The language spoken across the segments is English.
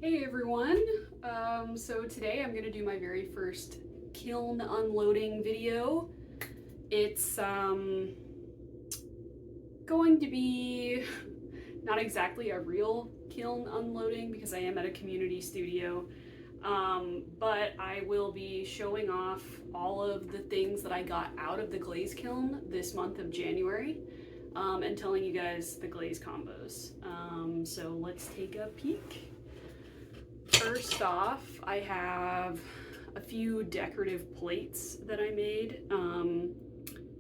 Hey everyone! So today I'm going to do my very first kiln unloading video. It's going to be not exactly a real kiln unloading because I am at a community studio, but I will be showing off all of the things that I got out of the glaze kiln this month of January, and telling you guys the glaze combos. So let's take a peek. First off, I have a few decorative plates that I made.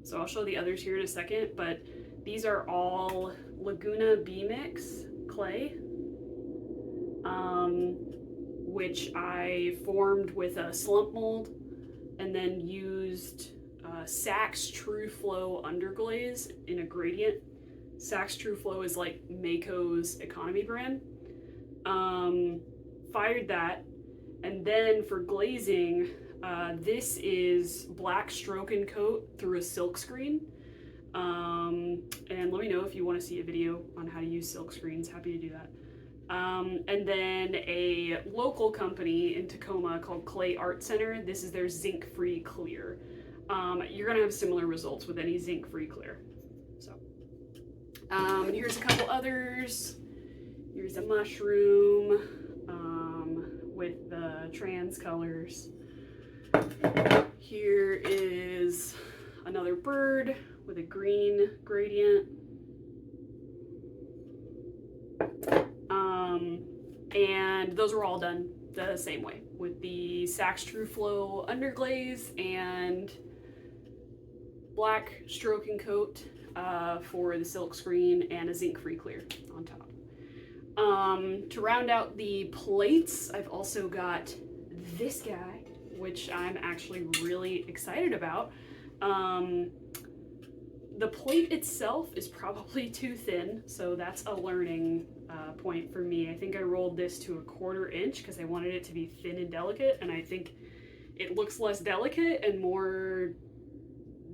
So I'll show the others here in a second, but these are all Laguna B-Mix clay, which I formed with a slump mold and then used Saks True Flow underglaze in a gradient. Saks True Flow is like Mayco's economy brand. Fired that, and then for glazing, this is black stroke and coat through a silk screen. And let me know if you want to see a video on how to use silk screens. Happy to do that. And then a local company in Tacoma called Clay Art Center. This is their zinc-free clear. You're gonna have similar results with any zinc-free clear. So, and here's a couple others. Here's a mushroom with the trans colors. Here is another bird with a green gradient. And those were all done the same way with the Saks True Flow underglaze and black stroke and coat for the silk screen and a zinc-free clear on top. To round out the plates, I've also got this guy, which I'm actually really excited about. The plate itself is probably too thin, so that's a learning point for me. I think I rolled this to 1/4 inch because I wanted it to be thin and delicate, and I think it looks less delicate and more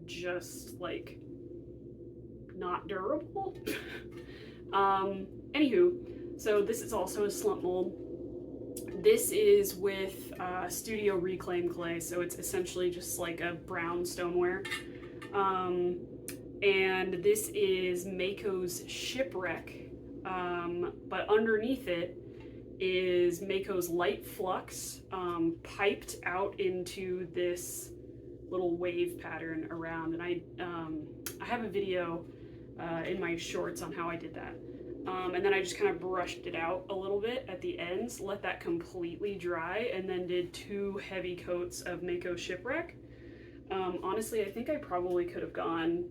just like not durable. Anywho, so this is also a slump mold. This is with Studio Reclaim clay, so it's essentially just like a brown stoneware. And this is Mayco's Shipwreck, but underneath it is Mayco's Light Flux, piped out into this little wave pattern around. And I have a video in my shorts on how I did that. And then I just kind of brushed it out a little bit at the ends, let that completely dry, and then did 2 heavy coats of Mayco Shipwreck. Honestly, I think I probably could have gone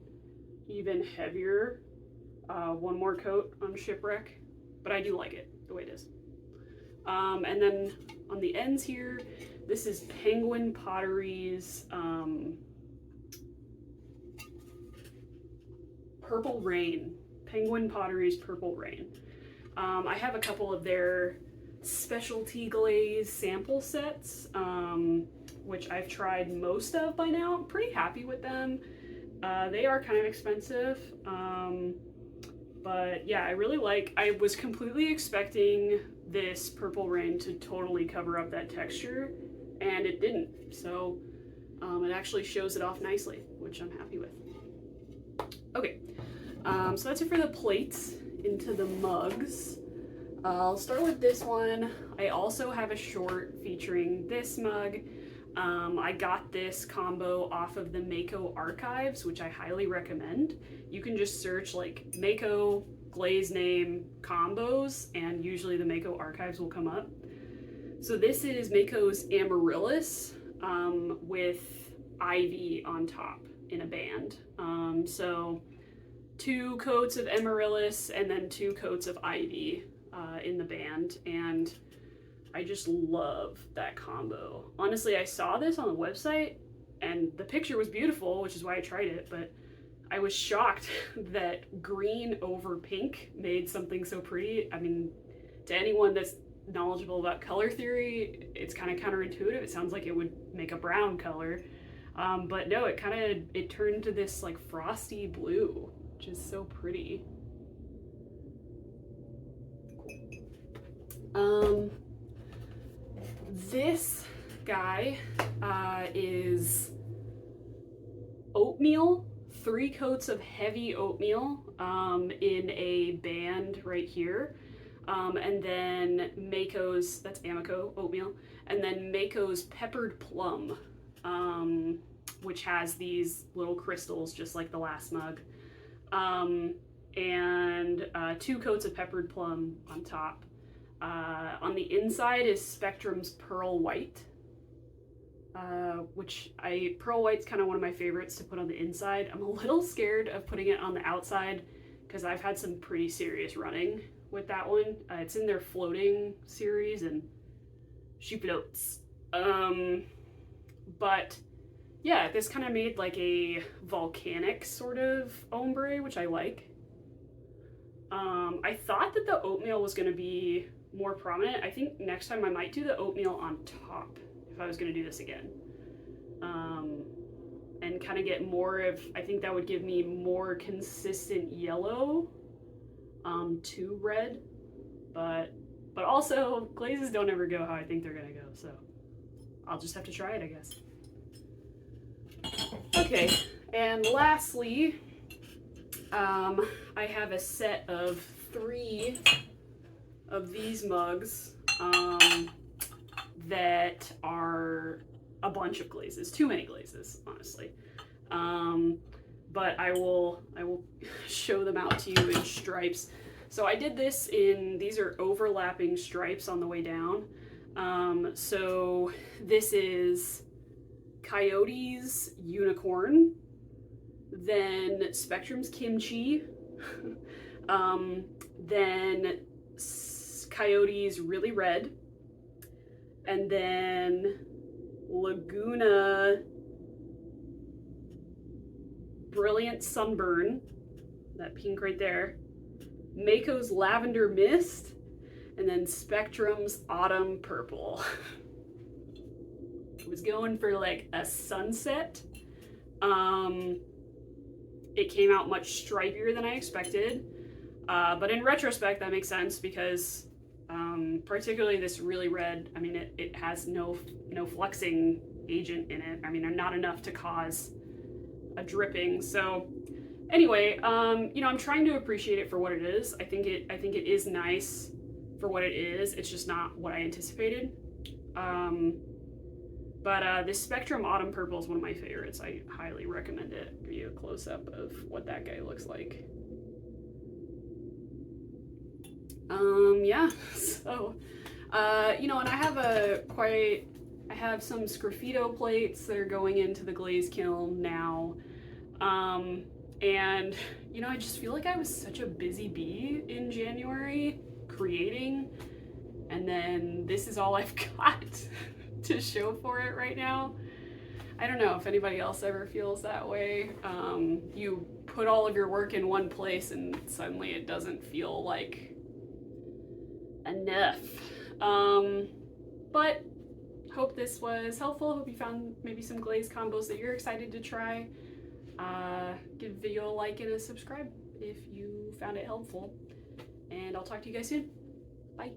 even heavier, 1 more coat on Shipwreck, but I do like it the way it is. And then on the ends here, this is Penguin Pottery's Purple Rain. Penguin Pottery's Purple Rain. I have a couple of their specialty glaze sample sets, which I've tried most of by now. I'm pretty happy with them. They are kind of expensive, but yeah, I was completely expecting this Purple Rain to totally cover up that texture, and it didn't. So it actually shows it off nicely, which I'm happy with. Okay. So that's it for the plates. Into the mugs. I'll start with this one. I also have a short featuring this mug. I got this combo off of the Mayco archives, which I highly recommend. You can just search like Mayco glaze name combos, and usually the Mayco archives will come up. So this is Mayco's Amaryllis with ivy on top in a band. So 2 coats of Amaryllis and then 2 coats of ivy in the band, and I just love that combo. Honestly, I saw this on the website and the picture was beautiful, which is why I tried it, but I was shocked that green over pink made something so pretty. I mean, to anyone that's knowledgeable about color theory, it's kind of counterintuitive. It sounds like it would make a brown color, but no, it turned to this like frosty blue, which is so pretty. this guy is oatmeal, 3 coats of heavy oatmeal in a band right here. And then Mayco's, that's Amaco oatmeal, and then Mayco's peppered plum, which has these little crystals just like the last mug. And 2 coats of peppered plum on top. On the inside is Spectrum's Pearl White, Pearl White's kind of one of my favorites to put on the inside. I'm a little scared of putting it on the outside because I've had some pretty serious running with that one. It's in their floating series and she floats. But yeah, this kind of made like a volcanic sort of ombre, which I like. I thought that the oatmeal was going to be more prominent. I think next time I might do the oatmeal on top if I was going to do this again. And kind of get more of, I think that would give me more consistent yellow to red. But also, glazes don't ever go how I think they're going to go, so I'll just have to try it, I guess. Okay, and lastly, I have a set of 3 of these mugs that are a bunch of glazes, too many glazes, honestly. But I will show them out to you in stripes. So I did this in, these are overlapping stripes on the way down. So this is Coyote's Unicorn, then Spectrum's Kimchi, then Coyote's Really Red, and then Laguna Brilliant Sunburn, that pink right there, Mayco's Lavender Mist, and then Spectrum's Autumn Purple. I was going for like a sunset. It came out much stripier than I expected, but in retrospect that makes sense because particularly this Really Red, I mean it has no fluxing agent in it. I mean, not enough to cause a dripping. So anyway, you know, I'm trying to appreciate it for what it is. I think it is nice for what it is. It's just not what I anticipated. But this Spectrum Autumn Purple is one of my favorites. I highly recommend it. Give you a close-up of what that guy looks like. Yeah, so, you know, and I have some Sgraffito plates that are going into the glaze kiln now. And, you know, I just feel like I was such a busy bee in January creating, and then this is all I've got to show for it right now. I don't know if anybody else ever feels that way. You put all of your work in one place and suddenly it doesn't feel like enough. But hope this was helpful. Hope you found maybe some glaze combos that you're excited to try. Give the video a like and a subscribe if you found it helpful. And I'll talk to you guys soon. Bye.